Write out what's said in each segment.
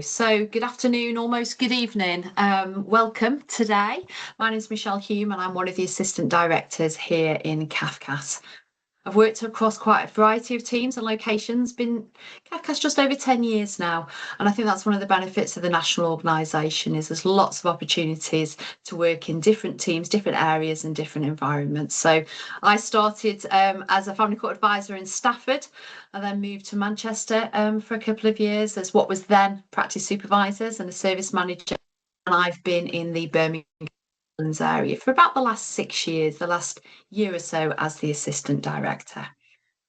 So, good afternoon, almost good evening. Welcome today. My name is Michelle Hume and I'm one of the assistant directors here in Cafcass. I've worked across quite a variety of teams and locations, been Cafcass just over 10 years now. And I think that's one of the benefits of the national organisation is there's lots of opportunities to work in different teams, different areas and different environments. So I started as a family court advisor in Stafford and then moved to Manchester for a couple of years as what was then practice supervisors and a service manager. And I've been in the Birmingham area for about the last 6 years, the last year or so as the assistant director.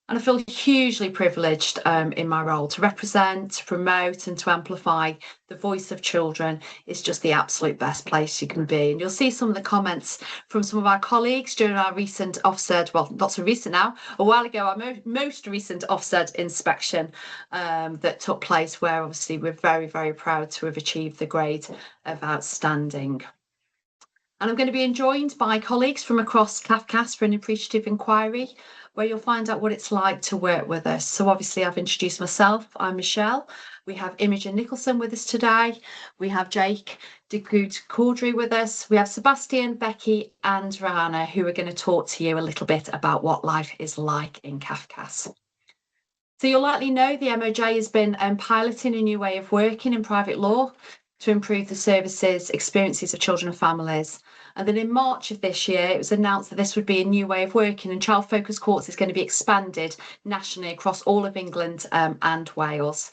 And I feel hugely privileged in my role to represent, to promote, and to amplify the voice of children. Is just the absolute best place you can be. And you'll see some of the comments from some of our colleagues during our recent Ofsted, well, not so recent now, a while ago, our most recent Ofsted inspection that took place, where obviously we're very, very proud to have achieved the grade of outstanding. And I'm going to be joined by colleagues from across Cafcass for an appreciative inquiry, where you'll find out what it's like to work with us. So obviously I've introduced myself, I'm Michelle. We have Imogen Nicholson with us today. We have Jake DeGood-Caudry with us. We have Sebastian, Becky and Rana, who are going to talk to you a little bit about what life is like in Cafcass. So you'll likely know the MOJ has been piloting a new way of working in private law to improve the services, experiences of children and families. And then in March of this year, it was announced that this would be a new way of working and child focused courts is going to be expanded nationally across all of England and Wales.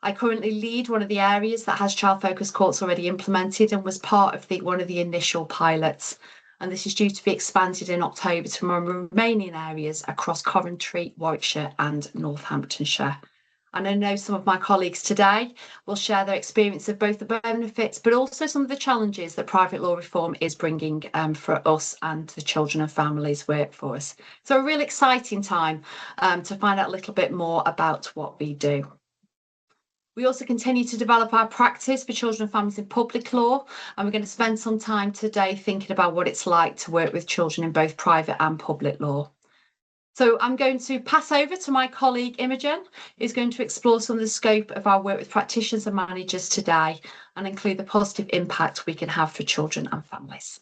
I currently lead one of the areas that has child focused courts already implemented and was part of one of the initial pilots. And this is due to be expanded in October to more remaining areas across Coventry, Warwickshire and Northamptonshire. And I know some of my colleagues today will share their experience of both the benefits, but also some of the challenges that private law reform is bringing for us and the children and families workforce. So a really exciting time to find out a little bit more about what we do. We also continue to develop our practice for children and families in public law, and we're going to spend some time today thinking about what it's like to work with children in both private and public law. So I'm going to pass over to my colleague Imogen, who's going to explore some of the scope of our work with practitioners and managers today and include the positive impact we can have for children and families.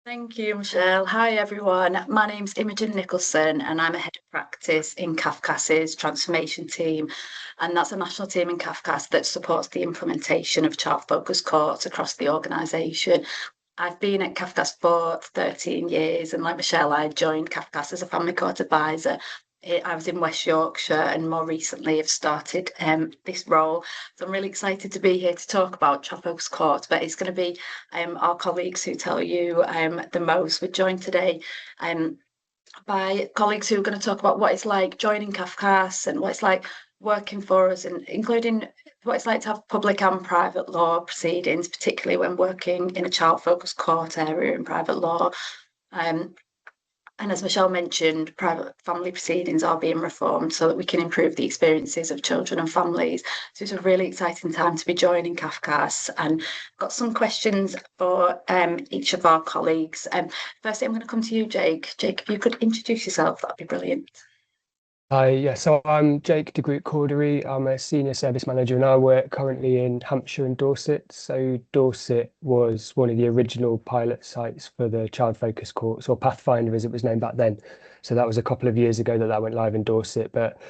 Thank you, Michelle. Hi, everyone. My name's Imogen Nicholson and I'm a head of practice in Cafcass's transformation team. And that's a national team in Cafcass that supports the implementation of child-focused courts across the organisation. I've been at Cafcass for 13 years, and like Michelle, I joined Cafcass as a family court advisor. I was in West Yorkshire and more recently have started this role. So I'm really excited to be here to talk about child-focused courts, but it's going to be our colleagues who tell you the most. We're joined today by colleagues who are going to talk about what it's like joining Cafcass and what it's like working for us, and including what it's like to have public and private law proceedings, particularly when working in a child-focused court area in private law. And as Michelle mentioned, private family proceedings are being reformed so that we can improve the experiences of children and families. So it's a really exciting time to be joining Cafcass, and I've got some questions for each of our colleagues. Firstly, I'm going to come to you, Jake. Jake, if you could introduce yourself, that'd be brilliant. Hi, so I'm Jake DeGood-Caudry. I'm a senior service manager and I work currently in Hampshire and Dorset. So Dorset was one of the original pilot sites for the child focused courts, or Pathfinder as it was named back then. So that was a couple of years ago that went live in Dorset. But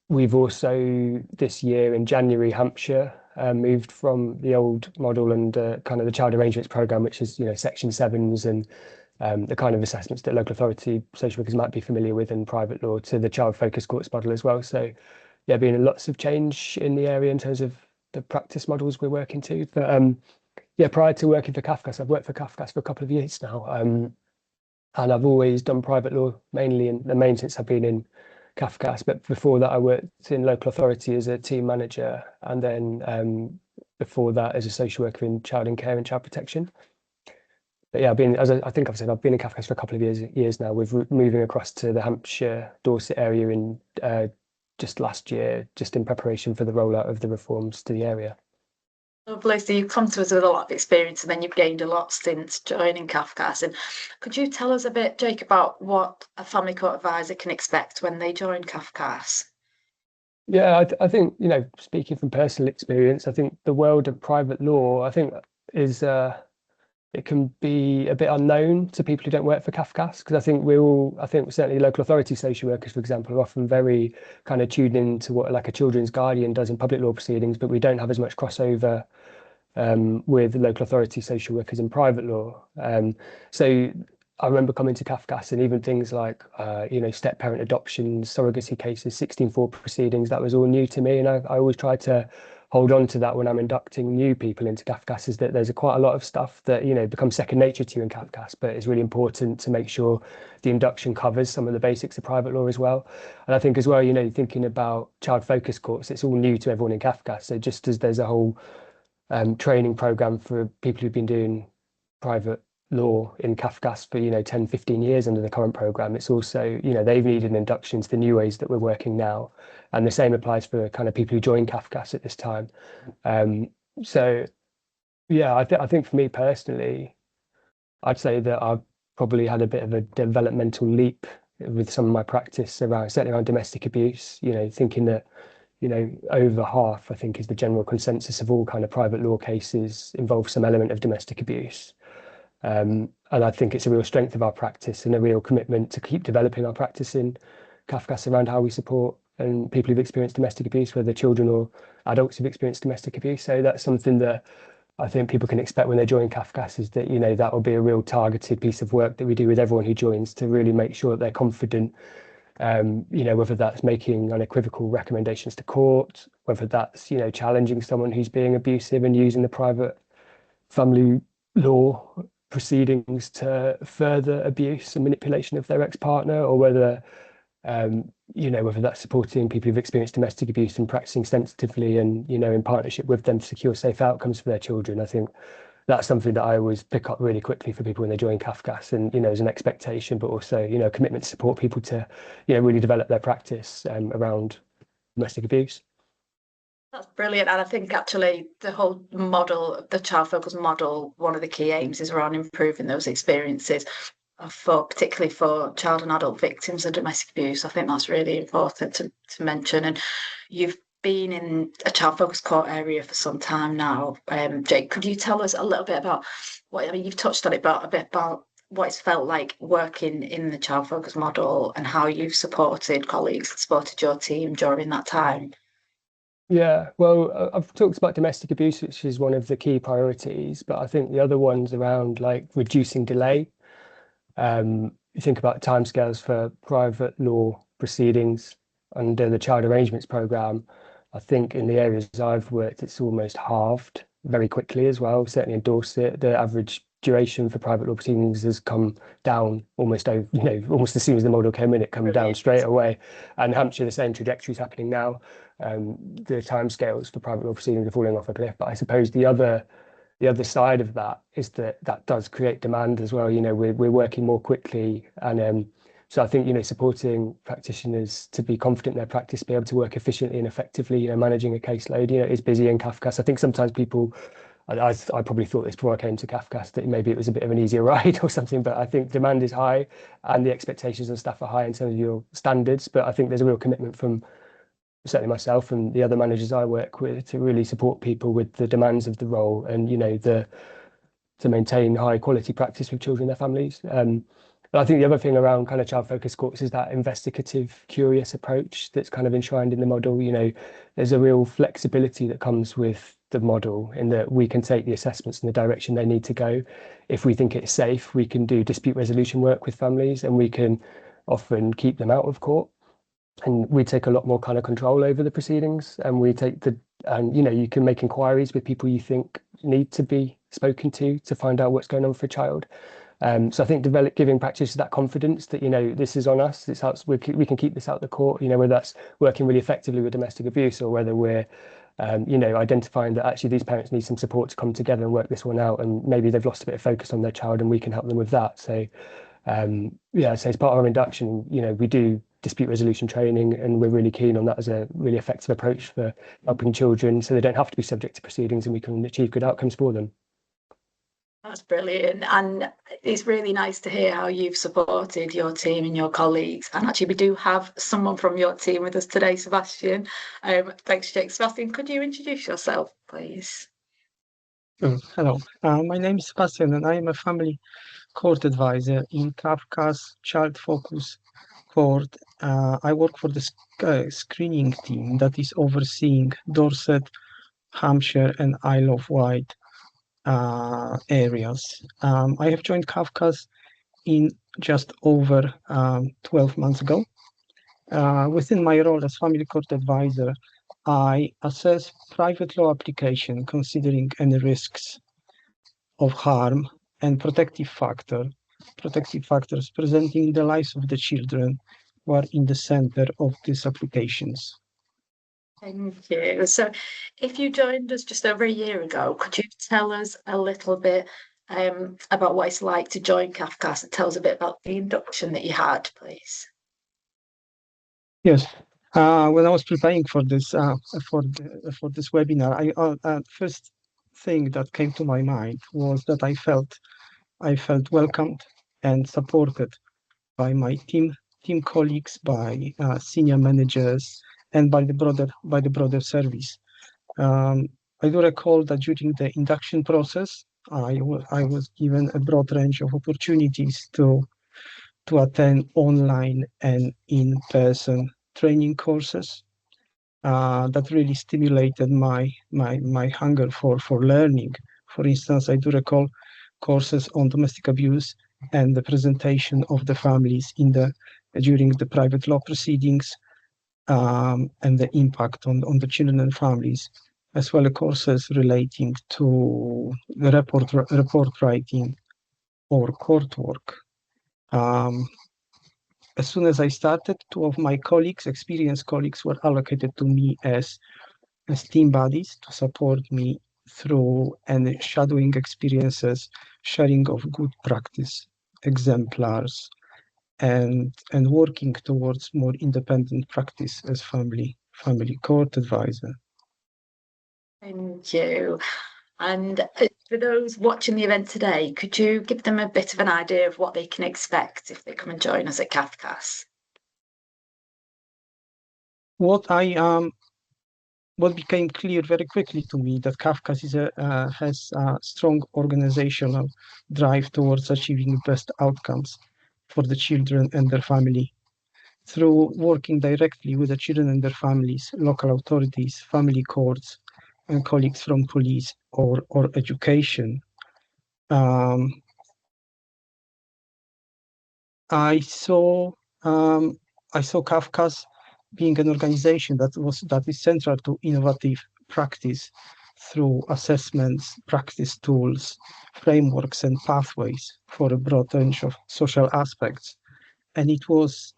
we've also this year in January, Hampshire moved from the old model and kind of the child arrangements program, which is, section 7s and the kind of assessments that local authority social workers might be familiar with in private law, to the child focused courts model as well. So yeah, been lots of change in the area in terms of the practice models we're working to. But yeah, prior to working for Cafcass, I've worked for Cafcass for a couple of years now. And I've always done private law mainly, and the main since I've been in Cafcass. But before that, I worked in local authority as a team manager, and then before that as a social worker in child and care and child protection. But yeah, I think I've said, I've been in Cafcass for a couple of years now. We're moving across to the Hampshire, Dorset area in just last year, just in preparation for the rollout of the reforms to the area. Lovely. So you've come to us with a lot of experience, and then you've gained a lot since joining Cafcass. And could you tell us a bit, Jake, about what a family court advisor can expect when they join Cafcass? Yeah, I think, speaking from personal experience, I think the world of private law, I think is it can be a bit unknown to people who don't work for Cafcass, because I think certainly local authority social workers, for example, are often very kind of tuned into what like a children's guardian does in public law proceedings, but we don't have as much crossover with local authority social workers in private law. So I remember coming to Cafcass and even things like, step parent adoptions, surrogacy cases, 16.4 proceedings, that was all new to me. And I always try to hold on to that when I'm inducting new people into Cafcass, is that there's quite a lot of stuff that, becomes second nature to you in Cafcass, but it's really important to make sure the induction covers some of the basics of private law as well. And I think as well, thinking about child focus courts, it's all new to everyone in Cafcass. So just as there's a whole training program for people who've been doing private law in Cafcass for 10, 15 years under the current program, it's also they've needed inductions to new ways that we're working now, and the same applies for kind of people who join Cafcass at this time. um, so yeah, I think for me personally, I'd say that I've probably had a bit of a developmental leap with some of my practice around, certainly around domestic abuse, thinking that over half, I think, is the general consensus of all kind of private law cases involve some element of domestic abuse. And I think it's a real strength of our practice and a real commitment to keep developing our practice in Cafcass around how we support and people who've experienced domestic abuse, whether children or adults who've experienced domestic abuse. So that's something that I think people can expect when they join Cafcass, is that, that will be a real targeted piece of work that we do with everyone who joins to really make sure that they're confident, whether that's making unequivocal recommendations to court, whether that's, challenging someone who's being abusive and using the private family law proceedings to further abuse and manipulation of their ex-partner, or whether that's supporting people who've experienced domestic abuse and practicing sensitively and, in partnership with them to secure safe outcomes for their children. I think that's something that I always pick up really quickly for people when they join Cafcass, and as an expectation, but also a commitment to support people to really develop their practice around domestic abuse. That's brilliant. And I think actually the whole model, the child focused model, one of the key aims is around improving those experiences for particularly for child and adult victims of domestic abuse. I think that's really important to mention. And you've been in a child focused court area for some time now. Jake, could you tell us a little bit about what, I mean, you've touched on it, but a bit about what it's felt like working in the child focused model and how you've supported colleagues, supported your team during that time? Yeah, well, I've talked about domestic abuse, which is one of the key priorities, but I think the other ones around like reducing delay. You think about timescales for private law proceedings under the child arrangements program. I think in the areas I've worked, it's almost halved very quickly as well. Certainly in Dorset, the average duration for private law proceedings has come down almost over, almost as soon as the model came in, it come down Brilliant. straight away. And Hampshire, the same trajectory is happening now. The timescales for private law proceedings are falling off a cliff. But I suppose the other side of that is that that does create demand as well. We're working more quickly, and so I think supporting practitioners to be confident in their practice, be able to work efficiently and effectively. Managing a caseload, is busy in Cafcass. I think sometimes people, I probably thought this before I came to Cafcass, that maybe it was a bit of an easier ride or something, but I think demand is high and the expectations of staff are high in terms of your standards. But I think there's a real commitment from certainly myself and the other managers I work with to really support people with the demands of the role, and the to maintain high quality practice with children and their families. But I think the other thing around kind of child focused courts is that investigative, curious approach that's kind of enshrined in the model. There's a real flexibility that comes with the model, in that we can take the assessments in the direction they need to go. If we think it's safe, we can do dispute resolution work with families, and we can often keep them out of court, and we take a lot more kind of control over the proceedings, and we take the and you can make inquiries with people you think need to be spoken to find out what's going on for a child. So I think giving practitioners that confidence that this is on us, it's out, we can keep this out the court, whether that's working really effectively with domestic abuse, or whether we're identifying that actually these parents need some support to come together and work this one out, and maybe they've lost a bit of focus on their child and we can help them with that. So yeah, so as part of our induction, we do dispute resolution training, and we're really keen on that as a really effective approach for helping children so they don't have to be subject to proceedings and we can achieve good outcomes for them. That's brilliant. And it's really nice to hear how you've supported your team and your colleagues. And actually, we do have someone from your team with us today, Sebastian. Thanks, Jake. Sebastian, could you introduce yourself, please? Hello, my name is Sebastian and I am a family court advisor in Cafcass Child Focus Court. I work for the screening team that is overseeing Dorset, Hampshire and Isle of Wight areas. I have joined Cafcass in just over 12 months ago. Within my role as family court advisor, I assess private law application considering any risks of harm and protective factors presenting the lives of the children who are in the center of these applications. Thank you. So, if you joined us just over a year ago, could you tell us a little bit about what it's like to join Cafcass and tell us a bit about the induction that you had, please? Yes. When I was preparing for this webinar, first thing that came to my mind was that I felt welcomed and supported by my team colleagues, by senior managers, and by the broader service. I do recall that during the induction process, I was given a broad range of opportunities to attend online and in-person training courses that really stimulated my hunger for learning. For instance, I do recall courses on domestic abuse and the presentation of the families during the private law proceedings and the impact on the children and families, as well as courses relating to the report writing or court work. As soon as I started, two of my experienced colleagues, were allocated to me as team buddies to support me through any shadowing experiences, sharing of good practice exemplars, and working towards more independent practice as family court advisor. Thank you. And for those watching the event today, could you give them a bit of an idea of what they can expect if they come and join us at Cafcass? What became clear very quickly to me that Cafcass has a strong organizational drive towards achieving best outcomes for the children and their family through working directly with the children and their families, local authorities, family courts, and colleagues from police or education. I saw Cafcass being an organization that is central to innovative practice through assessments, practice tools, frameworks, and pathways for a broad range of social aspects. And it was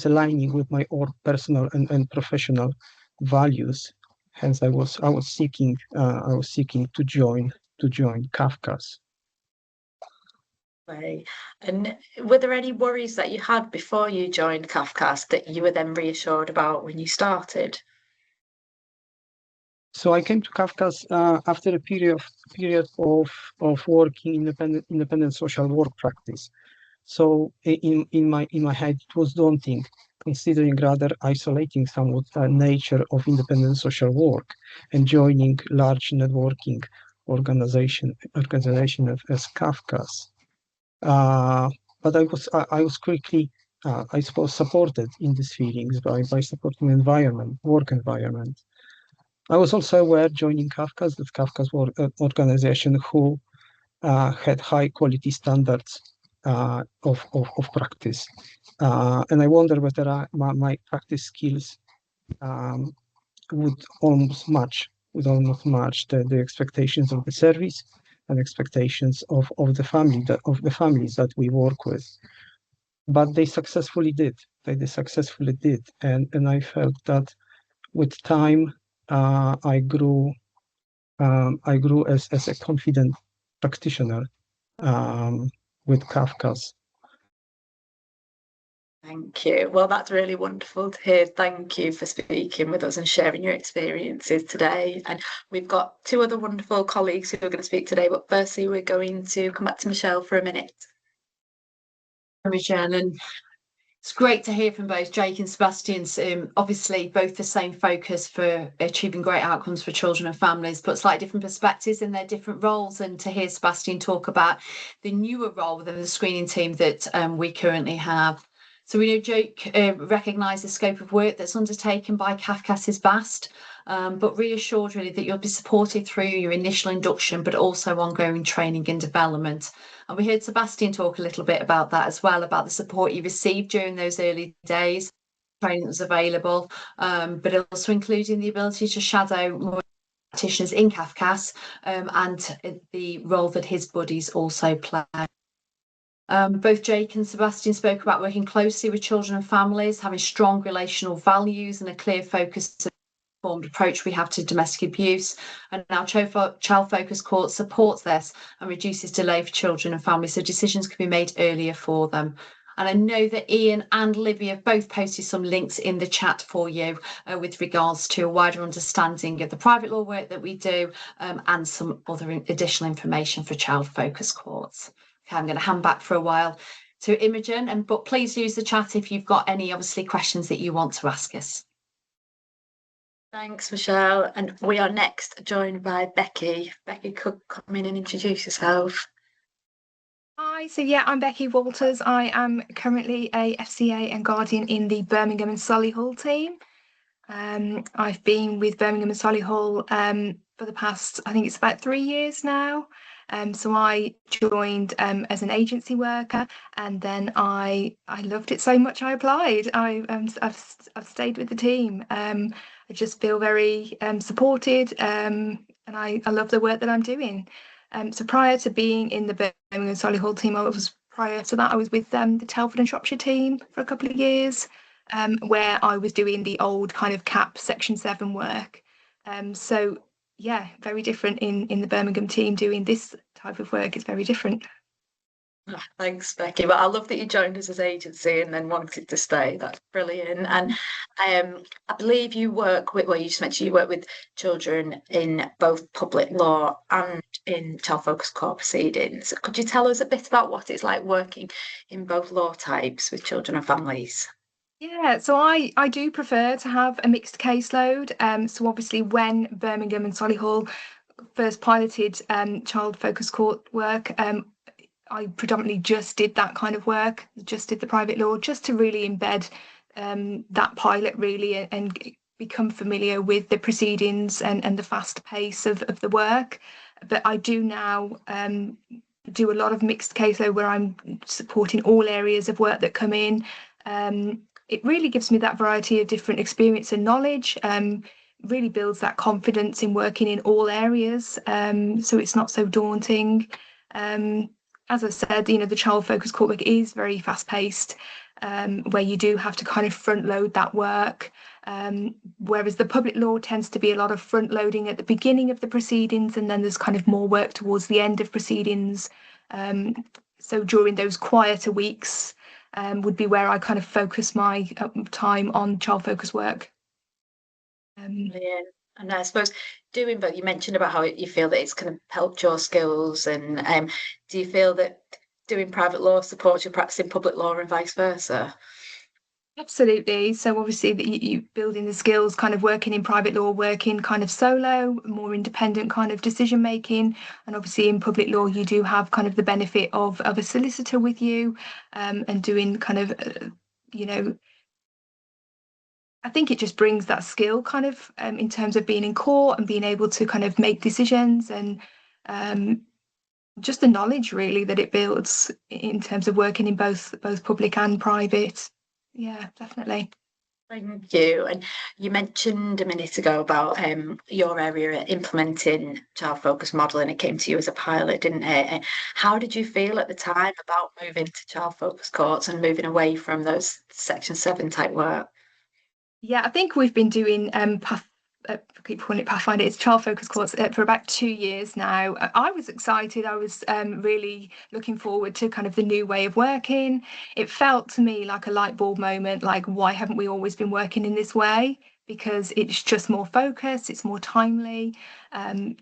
aligning with my own personal and professional values. Hence, I was seeking to join Cafcass. Right. And were there any worries that you had before you joined Cafcass that you were then reassured about when you started? So I came to Cafcass after a period of working independent social work practice. So in my head, it was daunting, considering rather isolating somewhat nature of independent social work and joining large networking organization as Cafcass. But I was quickly, I suppose, supported in these feelings by supporting work environment. I was also aware joining Cafcass that Cafcass was an organization who had high quality standards of practice. And I wonder whether my practice skills would almost match the expectations of the service and expectations of the families that we work with. But they successfully did. And I felt that with time I grew as a confident practitioner with Cafcass. Thank you. Well, that's really wonderful to hear. Thank you for speaking with us and sharing your experiences today. And we've got two other wonderful colleagues who are going to speak today, but firstly, we're going to come back to Michelle for a minute. Michelle, and it's great to hear from both Jake and Sebastian's, obviously both the same focus for achieving great outcomes for children and families, but slightly different perspectives in their different roles. And to hear Sebastian talk about the newer role within the screening team that we currently have. So we know Jake recognised the scope of work that's undertaken by Cafcass is vast, but reassured really that you'll be supported through your initial induction, but also ongoing training and development. And we heard Sebastian talk a little bit about that as well, about the support you received during those early days, training that was available, but also including the ability to shadow more practitioners in Cafcass and the role that his buddies also play. Both Jake and Sebastian spoke about working closely with children and families, having strong relational values and a clear focus on the informed approach we have to domestic abuse. And now Child Focus Court supports this and reduces delay for children and families, so decisions can be made earlier for them. And I know that Ian and Livy have both posted some links in the chat for you with regards to a wider understanding of the private law work that we do and some other additional information for Child Focus Courts. Okay, I'm going to hand back for a while to Imogen, but please use the chat if you've got any, obviously, questions that you want to ask us. Thanks, Michelle. And we are next joined by Becky. Becky, could come in and introduce yourself. Hi, so yeah, I'm Becky Walters. I am currently a FCA and Guardian in the Birmingham and Solihull team. I've been with Birmingham and Solihull for the past, I think it's about 3 years now. So I joined as an agency worker, and then I loved it so much I applied. I've stayed with the team. I just feel very supported, and I love the work that I'm doing. So prior to being in the Birmingham and Solihull team, prior to that I was with the Telford and Shropshire team for a couple of years, where I was doing the old kind of CAP Section 7 work. So yeah, very different in the Birmingham team doing this type of work. It's very different. Thanks, Becky. But I love that you joined us as agency and then wanted to stay. That's brilliant. And I believe you work with, well, you just mentioned you work with children in both public law and in Child Focus Court proceedings. Could you tell us a bit about what it's like working in both law types with children and families? Yeah, so I do prefer to have a mixed caseload. So obviously when Birmingham and Solihull first piloted Child Focus Court work, I predominantly just did that kind of work, just did the private law, just to really embed that pilot really and become familiar with the proceedings and the fast pace of the work. But I do now do a lot of mixed caseload where I'm supporting all areas of work that come in. It really gives me that variety of different experience and knowledge, really builds that confidence in working in all areas, so it's not so daunting. As I said, the Child Focus Court work is very fast paced, where you do have to kind of front load that work, whereas the public law tends to be a lot of front loading at the beginning of the proceedings, and then there's kind of more work towards the end of proceedings. So during those quieter weeks would be where I kind of focus my time on child focus work. Brilliant. And I suppose doing both, you mentioned about how you feel that it's kind of helped your skills, and do you feel that doing private law supports your practice in public law and vice versa? Absolutely. So obviously you building the skills, kind of working in private law, working kind of solo, more independent kind of decision making, and obviously in public law you do have kind of the benefit of a solicitor with you, and doing kind of I think it just brings that skill kind of in terms of being in court and being able to kind of make decisions, and just the knowledge really that it builds in terms of working in both public and private. Yeah, definitely. Thank you. And you mentioned a minute ago about your area implementing child focus model, and it came to you as a pilot, didn't it? How did you feel at the time about moving to child focus courts and moving away from those Section 7 type work? Yeah, I think we've been doing keep calling it Pathfinder, it's child focus course for about 2 years now. I was excited. I was really looking forward to kind of the new way of working. It felt to me like a light bulb moment, like, why haven't we always been working in this way? Because it's just more focused, it's more timely.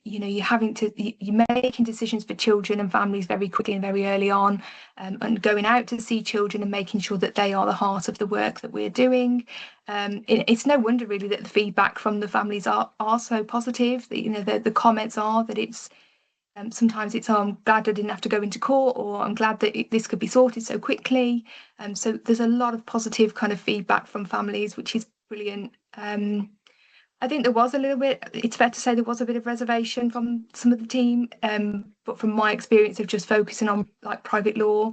You're making decisions for children and families very quickly and very early on, and going out to see children and making sure that they are the heart of the work that we're doing. It's no wonder really that the feedback from the families are so positive. The comments are that it's sometimes it's, oh, I'm glad I didn't have to go into court, or I'm glad that this could be sorted so quickly. So there's a lot of positive kind of feedback from families, which is brilliant. I think there was a little bit, it's fair to say there was a bit of reservation from some of the team, but from my experience of just focusing on like private law,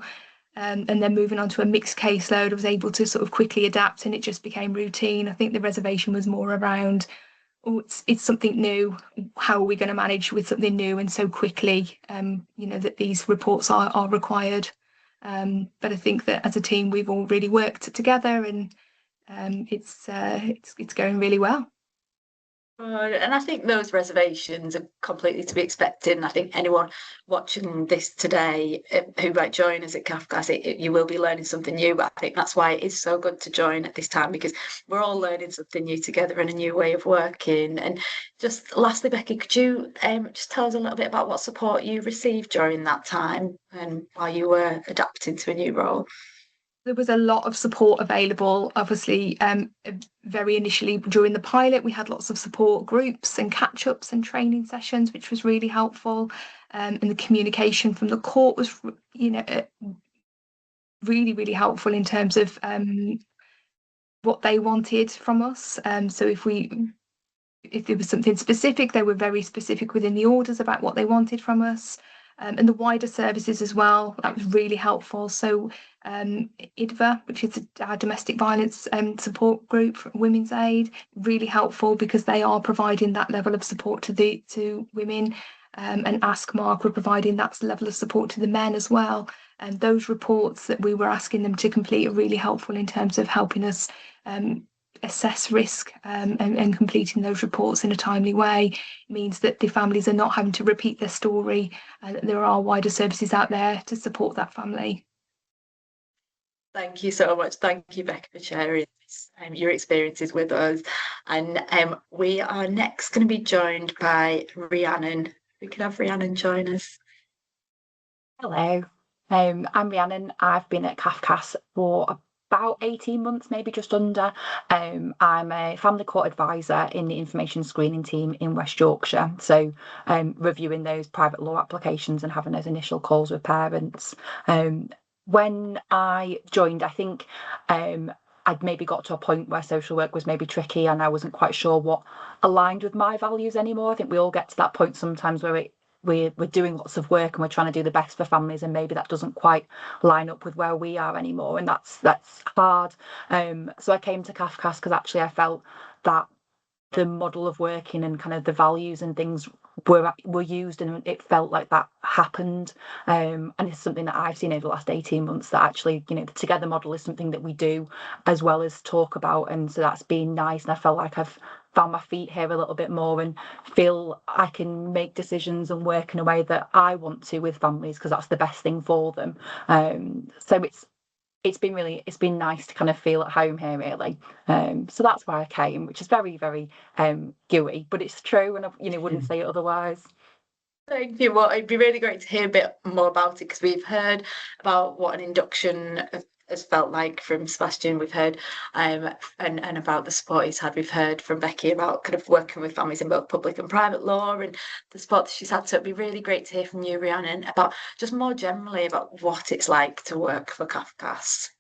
and then moving on to a mixed caseload, I was able to sort of quickly adapt, and it just became routine. I think the reservation was more around, oh, it's something new. How are we going to manage with something new and so quickly? That these reports are required. But I think that as a team, we've all really worked together, and it's going really well. And I think those reservations are completely to be expected. And I think anyone watching this today who might join us at Cafcass, you will be learning something new. But I think that's why it is so good to join at this time, because we're all learning something new together and a new way of working. And just lastly, Becky, could you just tell us a little bit about what support you received during that time and while you were adapting to a new role? There was a lot of support available. Obviously, very initially during the pilot, we had lots of support groups and catch-ups and training sessions, which was really helpful. And the communication from the court was, really, really helpful in terms of what they wanted from us. So if there was something specific, they were very specific within the orders about what they wanted from us. And the wider services as well, that was really helpful. So IDVA, which is our domestic violence support group for Women's Aid, really helpful because they are providing that level of support to women, and Ask Mark were providing that level of support to the men as well. And those reports that we were asking them to complete are really helpful in terms of helping us assess risk, and completing those reports in a timely way means that the families are not having to repeat their story, and that there are wider services out there to support that family. Thank you so much. Thank you, Becca, for sharing your experiences with us. And we are next going to be joined by Rhiannon. We can have Rhiannon join us. Hello, I'm Rhiannon. I've been at Cafcass for about 18 months, maybe just under. I'm a family court advisor in the information screening team in West Yorkshire. So reviewing those private law applications and having those initial calls with parents. When I joined, I think I'd maybe got to a point where social work was maybe tricky and I wasn't quite sure what aligned with my values anymore. I think we all get to that point sometimes where we're doing lots of work and we're trying to do the best for families, and maybe that doesn't quite line up with where we are anymore, and that's hard. So I came to Cafcass because actually I felt that the model of working and kind of the values and things were used, and it felt like that happened. And it's something that I've seen over the last 18 months, that actually, the Together model is something that we do as well as talk about. And so that's been nice. And I felt like I've found my feet here a little bit more and feel I can make decisions and work in a way that I want to with families, because that's the best thing for them. So it's been nice to kind of feel at home here, really. So that's why I came, which is very, very gooey, but it's true, and I wouldn't say it otherwise. Thank you. Well, it'd be really great to hear a bit more about it, because we've heard about what an induction has felt like from Sebastian. We've heard and about the support he's had. We've heard from Becky about kind of working with families in both public and private law and the support that she's had. So it'd be really great to hear from you, Rhiannon, about just more generally about what it's like to work for Cafcass.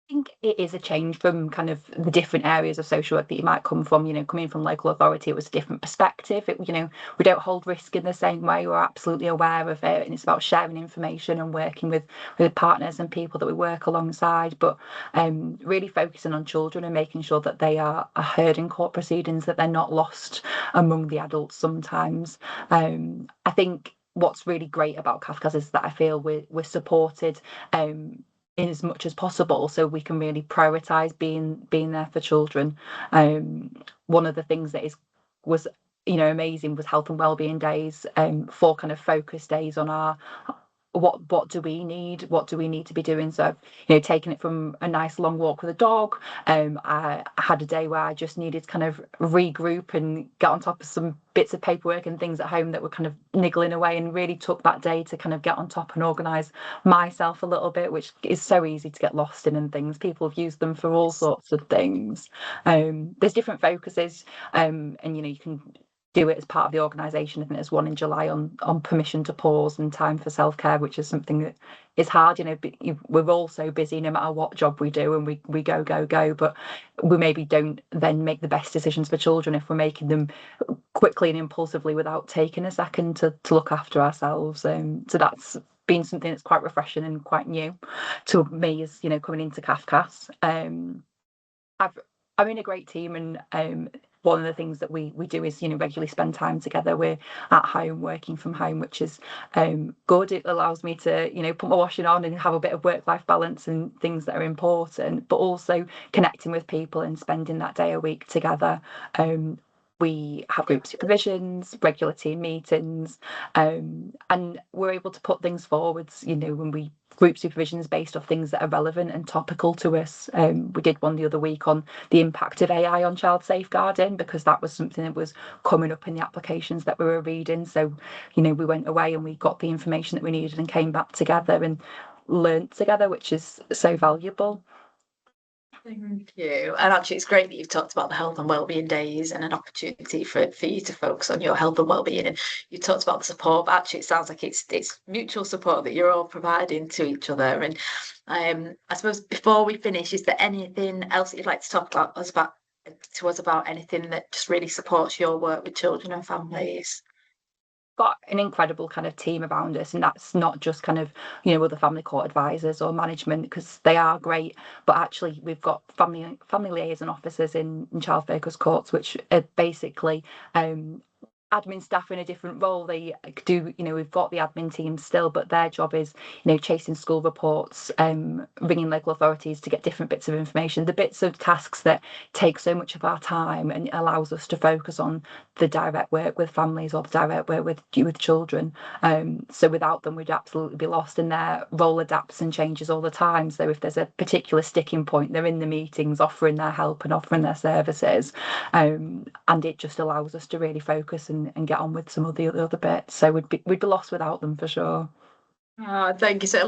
I think it is a change from kind of the different areas of social work that you might come from. Coming from local authority, it was a different perspective. We don't hold risk in the same way. We're absolutely aware of it, and it's about sharing information and working with partners and people that we work alongside. But really focusing on children and making sure that they are heard in court proceedings, that they're not lost among the adults sometimes. I think what's really great about Cafcass is that I feel we're supported in as much as possible, so we can really prioritize being there for children. One of the things that was amazing was health and wellbeing days, 4 kind of focus days on our what do we need to be doing. So taking it from a nice long walk with a dog, I had a day where I just needed to kind of regroup and get on top of some bits of paperwork and things at home that were kind of niggling away, and really took that day to kind of get on top and organize myself a little bit, which is so easy to get lost in, and things people have used them for all sorts of things. There's different focuses, and you can do it as part of the organisation. I think there's one in July on permission to pause and time for self-care, which is something that is hard. We're all so busy no matter what job we do, and we go, but we maybe don't then make the best decisions for children if we're making them quickly and impulsively without taking a second to look after ourselves. So that's been something that's quite refreshing and quite new to me as coming into Cafcass. I'm in a great team, and one of the things that we do is regularly spend time together. We're at home, working from home, which is good. It allows me to put my washing on and have a bit of work-life balance and things that are important, but also connecting with people and spending that day a week together. We have group supervisions, regular team meetings, and we're able to put things forwards, when we group supervisions based off things that are relevant and topical to us. We did one the other week on the impact of AI on child safeguarding, because that was something that was coming up in the applications that we were reading. So, we went away and we got the information that we needed and came back together and learnt together, which is so valuable. Thank you. And actually, it's great that you've talked about the health and wellbeing days and an opportunity for you to focus on your health and wellbeing. And you talked about the support, but actually, it sounds like it's mutual support that you're all providing to each other. And I suppose before we finish, is there anything else that you'd like to talk about to us about anything that just really supports your work with children and families? Got an incredible kind of team around us, and that's not just kind of other family court advisors or management, because they are great, but actually we've got family liaison officers in child focus courts, which are basically admin staff in a different role. They do, we've got the admin team still, but their job is, chasing school reports, ringing local authorities to get different bits of information, the bits of tasks that take so much of our time and allows us to focus on the direct work with families or the direct work with children. So without them, we'd absolutely be lost, and their role adapts and changes all the time. So if there's a particular sticking point, they're in the meetings offering their help and offering their services, and it just allows us to really focus and get on with some of the other bits. So we'd be lost without them for sure. Oh, thank you. So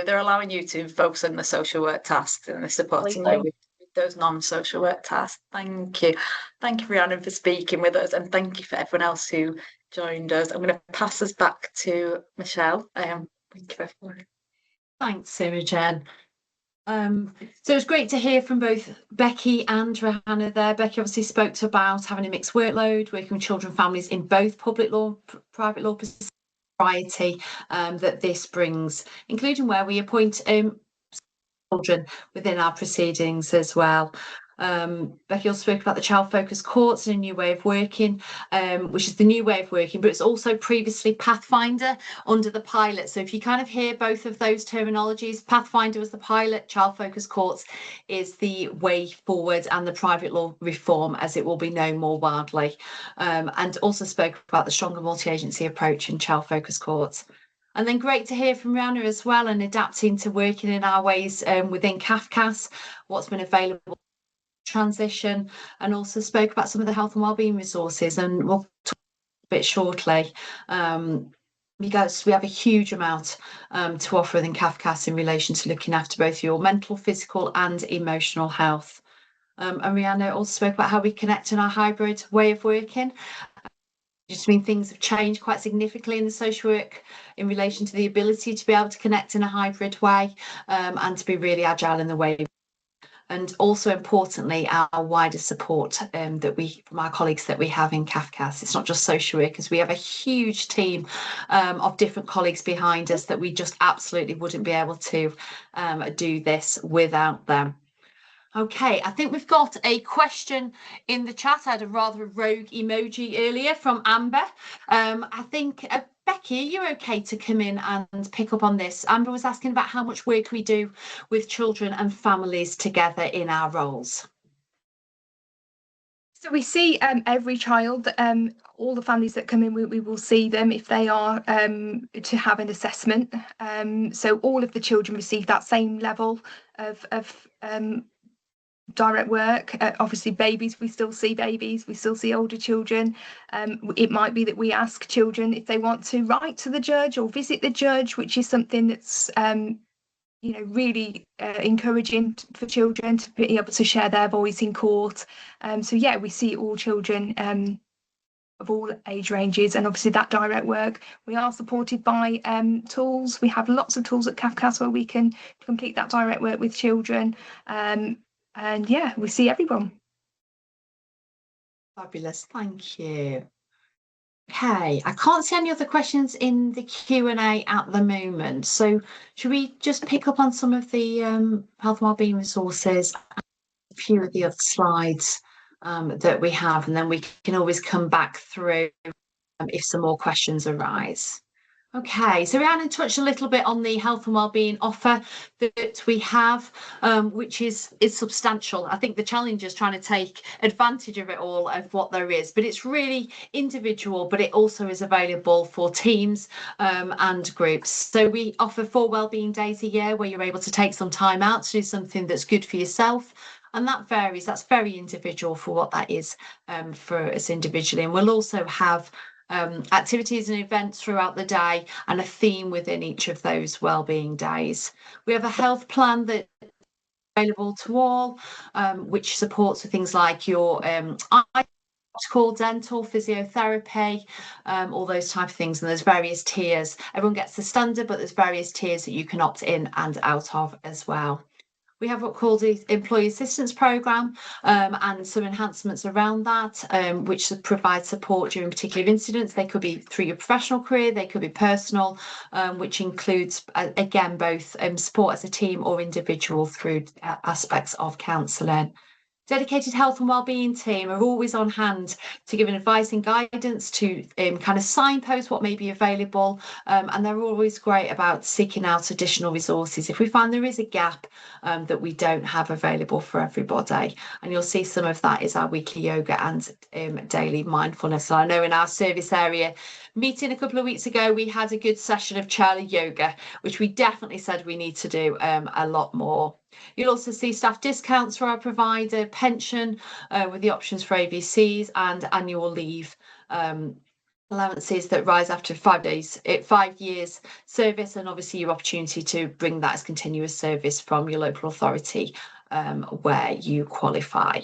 they're allowing you to focus on the social work tasks, and they're supporting you with those non-social work tasks. Thank you. Thank you, Rhiannon, for speaking with us, and thank you for everyone else who joined us. I'm going to pass us back to Michelle. Thank you, everyone. Thanks, Imogen. So it's great to hear from both Becky and Rihanna there. Becky obviously spoke about having a mixed workload, working with children and families in both public law, private law, variety that this brings, including where we appoint children within our proceedings as well. Becky also spoke about the child focused courts and a new way of working, which is the new way of working, but it's also previously Pathfinder under the pilot. So if you kind of hear both of those terminologies, Pathfinder was the pilot, child focused courts is the way forward, and the private law reform, as it will be known more widely, and also spoke about the stronger multi-agency approach in child focused courts. And then great to hear from Rihanna as well, and adapting to working in our ways within Cafcass, what's been available transition, and also spoke about some of the health and wellbeing resources, and we'll talk a bit shortly. Because we have a huge amount to offer within Cafcass in relation to looking after both your mental, physical and emotional health. And Rihanna also spoke about how we connect in our hybrid way of working. Just mean things have changed quite significantly in the social work in relation to the ability to be able to connect in a hybrid way, and to be really agile in the way. And also importantly, our wider support from our colleagues that we have in Cafcass. It's not just social workers. We have a huge team of different colleagues behind us that we just absolutely wouldn't be able to do this without them. Okay, I think we've got a question in the chat. I had a rather rogue emoji earlier from Amber. I think, Becky, are you okay to come in and pick up on this? Amber was asking about how much work we do with children and families together in our roles. So we see every child, all the families that come in, we will see them if they are to have an assessment. So all of the children receive that same level of direct work. Obviously babies, we still see babies, we still see older children. It might be that we ask children if they want to write to the judge or visit the judge, which is something that's really encouraging for children to be able to share their voice in court. So yeah, we see all children of all age ranges, and obviously that direct work. We are supported by tools. We have lots of tools at Cafcass where we can complete that direct work with children. And yeah, we see everyone. Fabulous, thank you. Okay, I can't see any other questions in the Q&A at the moment. So should we just pick up on some of the health and wellbeing resources, a few of the other slides that we have, and then we can always come back through if some more questions arise. Okay, so Rhiannon touched a little bit on the health and wellbeing offer that we have, which is substantial. I think the challenge is trying to take advantage of it all, of what there is, but it's really individual, but it also is available for teams and groups. So we offer 4 wellbeing days a year where you're able to take some time out to do something that's good for yourself. And that varies, that's very individual for what that is for us individually. And we'll also have activities and events throughout the day and a theme within each of those wellbeing days. We have a health plan that's available to all, which supports with things like your optical, dental, physiotherapy, all those type of things. And there's various tiers. Everyone gets the standard, but there's various tiers that you can opt in and out of as well. We have what's called the Employee Assistance Programme and some enhancements around that, which provide support during particular incidents. They could be through your professional career, they could be personal, which includes, again, both support as a team or individual through aspects of counselling. Dedicated health and wellbeing team are always on hand to give advice and guidance, to kind of signpost what may be available, and they're always great about seeking out additional resources if we find there is a gap that we don't have available for everybody. And you'll see some of that is our weekly yoga and daily mindfulness. So I know in our service area meeting a couple of weeks ago, we had a good session of Charlie yoga, which we definitely said we need to do a lot more. You'll also see staff discounts for our provider, pension with the options for AVCs, and annual leave allowances that rise after 5 years service, and obviously your opportunity to bring that as continuous service from your local authority where you qualify.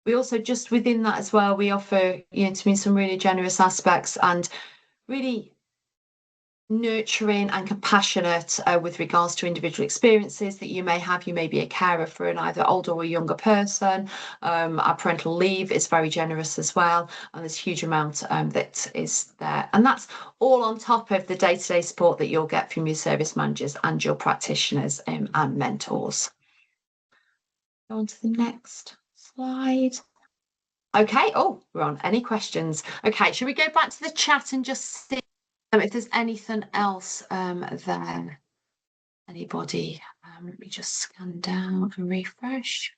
We also, just within that as well, we offer, to me, some really generous aspects and really nurturing and compassionate with regards to individual experiences that you may have. You may be a carer for an either older or younger person. Our parental leave is very generous as well, and there's a huge amount that is there, and that's all on top of the day-to-day support that you'll get from your service managers and your practitioners and mentors. Go on to the next slide. Okay, we're on. Any questions? Okay, should we go back to the chat and just see if there's anything else there? Anybody? Let me just scan down and refresh.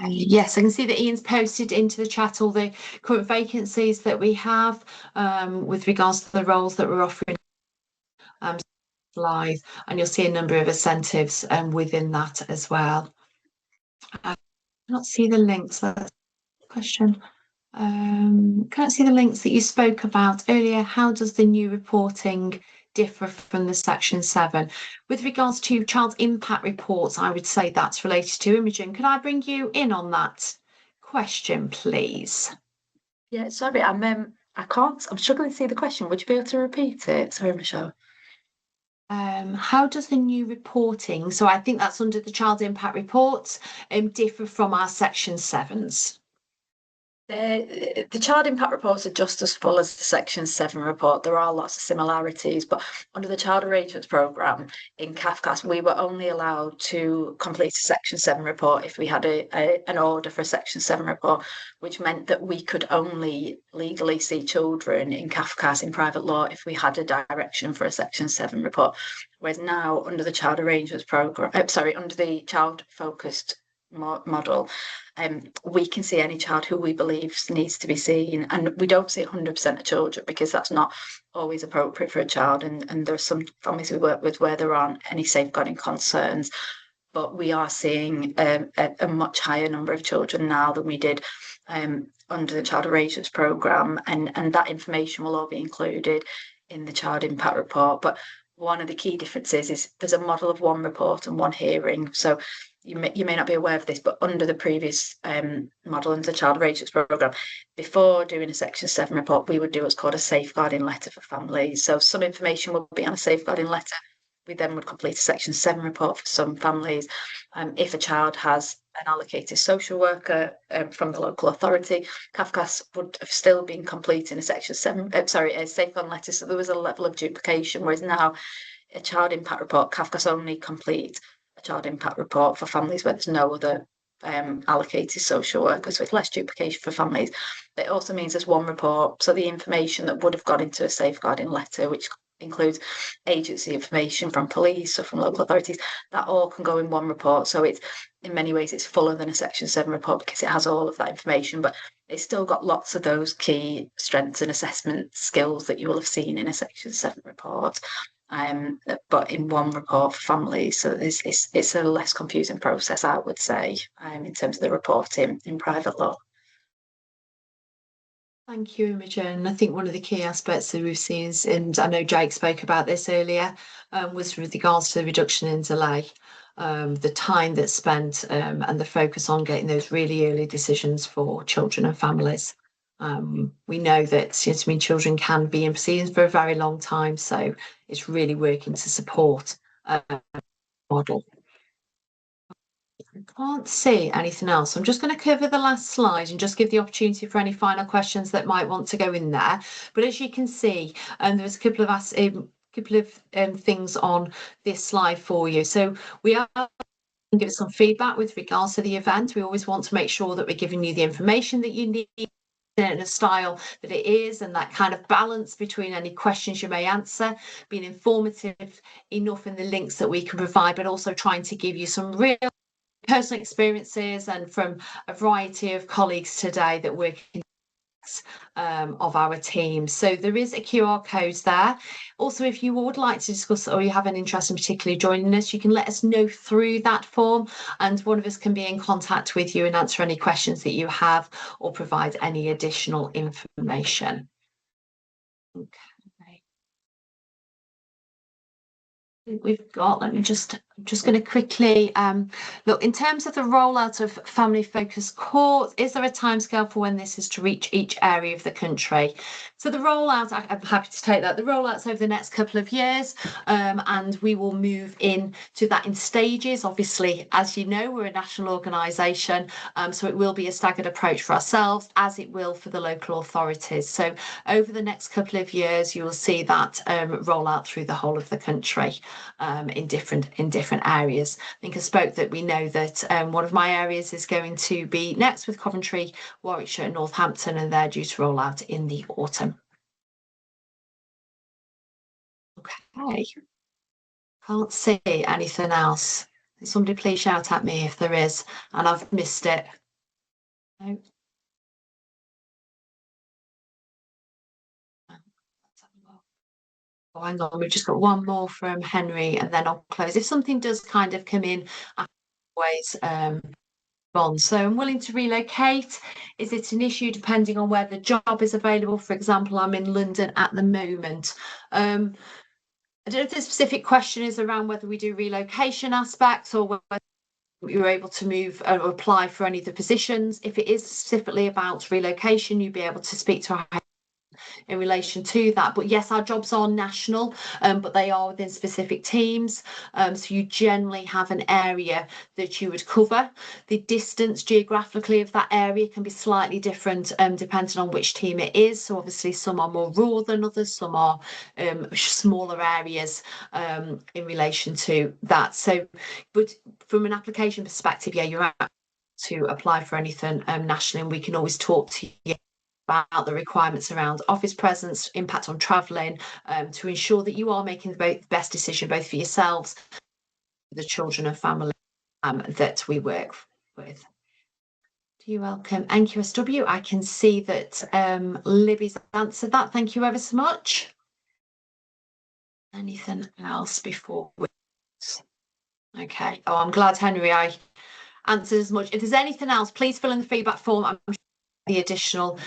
Yes, I can see that Ian's posted into the chat all the current vacancies that we have with regards to the roles that we're offering live, and you'll see a number of incentives within that as well. I cannot see the links. That's a question. Can't see the links that you spoke about earlier. How does the new reporting differ from the Section 7? With regards to child impact reports, I would say that's related to Imogen. Could I bring you in on that question, please? Yeah, sorry, I'm struggling to see the question. Would you be able to repeat it? Sorry, Michelle. How does the new reporting, so I think that's under the child impact reports, differ from our Section 7s? The child impact reports are just as full as the Section 7 report. There are lots of similarities, but under the Child Arrangements Programme in Cafcass, we were only allowed to complete a Section 7 report if we had an order for a Section 7 report, which meant that we could only legally see children in Cafcass in private law if we had a direction for a Section 7 report. Whereas now, under the Child Arrangements Programme, under the Child Focused model, we can see any child who we believe needs to be seen, and we don't see 100% of children because that's not always appropriate for a child, and there are some families we work with where there aren't any safeguarding concerns, but we are seeing a much higher number of children now than we did under the Child Arrangements Programme, and that information will all be included in the Child Impact Report. But one of the key differences is there's a model of one report and one hearing. So you may not be aware of this, but under the previous model, under the Child Arrangements Programme, before doing a Section 7 report, we would do what's called a safeguarding letter for families. So some information will be on a safeguarding letter. We then would complete a Section 7 report for some families. If a child has an allocated social worker from the local authority, Cafcass would have still been completing a Section 7, a safeguarding letter. So there was a level of duplication, whereas now a child impact report, Cafcass only complete a child impact report for families where there's no other allocated social workers, with less duplication for families. It also means there's one report, so the information that would have gone into a safeguarding letter, which includes agency information from police or from local authorities, that all can go in one report. So it's, in many ways, it's fuller than a Section 7 report because it has all of that information, but it's still got lots of those key strengths and assessment skills that you will have seen in a Section 7 report, but in one report for families. So it's a less confusing process, I would say, in terms of the reporting in private law. Thank you, Imogen. I think one of the key aspects that we've seen is, and I know Jake spoke about this earlier, was with regards to the reduction in delay, the time that's spent and the focus on getting those really early decisions for children and families. We know that children can be in proceedings for a very long time, so it's really working to support model. I can't see anything else. I'm just going to cover the last slide and just give the opportunity for any final questions that might want to go in there. But as you can see, there's a couple of things on this slide for you. So we are going to give some feedback with regards to the event. We always want to make sure that we're giving you the information that you need in a style that it is, and that kind of balance between any questions you may answer, being informative enough in the links that we can provide, but also trying to give you some real personal experiences and from a variety of colleagues today that work in of our team. So there is a QR code there. Also, if you would like to discuss or you have an interest in particularly joining us, you can let us know through that form, and one of us can be in contact with you and answer any questions that you have or provide any additional information. Okay. We've got, I'm just going to quickly look in terms of the rollout of family focused courts. Is there a timescale for when this is to reach each area of the country? So the rollout, I'm happy to take that. The rollout's over the next couple of years, and we will move into that in stages. Obviously, as you know, we're a national organisation, so it will be a staggered approach for ourselves, as it will for the local authorities. So over the next couple of years, you will see that rollout through the whole of the country. In different areas. I think I spoke that we know that one of my areas is going to be next with Coventry, Warwickshire and Northampton, and they're due to roll out in the autumn. Okay, can't see anything else. Somebody please shout at me if there is and I've missed it. No. Oh, hang on, we've just got one more from Henry and then I'll close. If something does kind of come in, always on. So I'm willing to relocate. Is it an issue depending on where the job is available? For example, I'm in London at the moment. I don't know if the specific question is around whether we do relocation aspects or whether you're able to move or apply for any of the positions. If it is specifically about relocation, you'd be able to speak to our in relation to that. But yes, our jobs are national, but they are within specific teams. So you generally have an area that you would cover. The distance geographically of that area can be slightly different depending on which team it is. So obviously some are more rural than others, some are smaller areas in relation to that. So, but from an application perspective, yeah, you're out to apply for anything nationally, and we can always talk to you about the requirements around office presence, impact on travelling, to ensure that you are making the best decision both for yourselves, the children and family that we work with. You're welcome. NQSW, I can see that Libby's answered that. Thank you ever so much. Anything else before we... Okay. Oh, I'm glad, Henry, I answered as much. If there's anything else, please fill in the feedback form. I'm sure the additional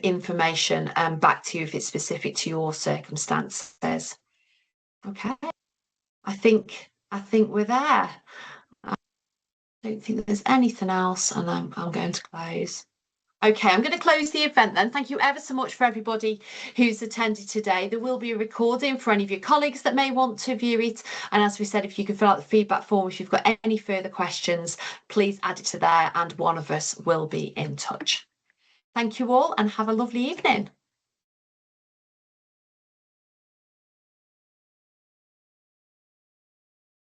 information back to you if it's specific to your circumstances. Okay. I think we're there. I don't think there's anything else, and I'm going to close. Okay, I'm going to close the event then. Thank you ever so much for everybody who's attended today. There will be a recording for any of your colleagues that may want to view it. And as we said, if you can fill out the feedback form, if you've got any further questions, please add it to there and one of us will be in touch. Thank you all and have a lovely evening.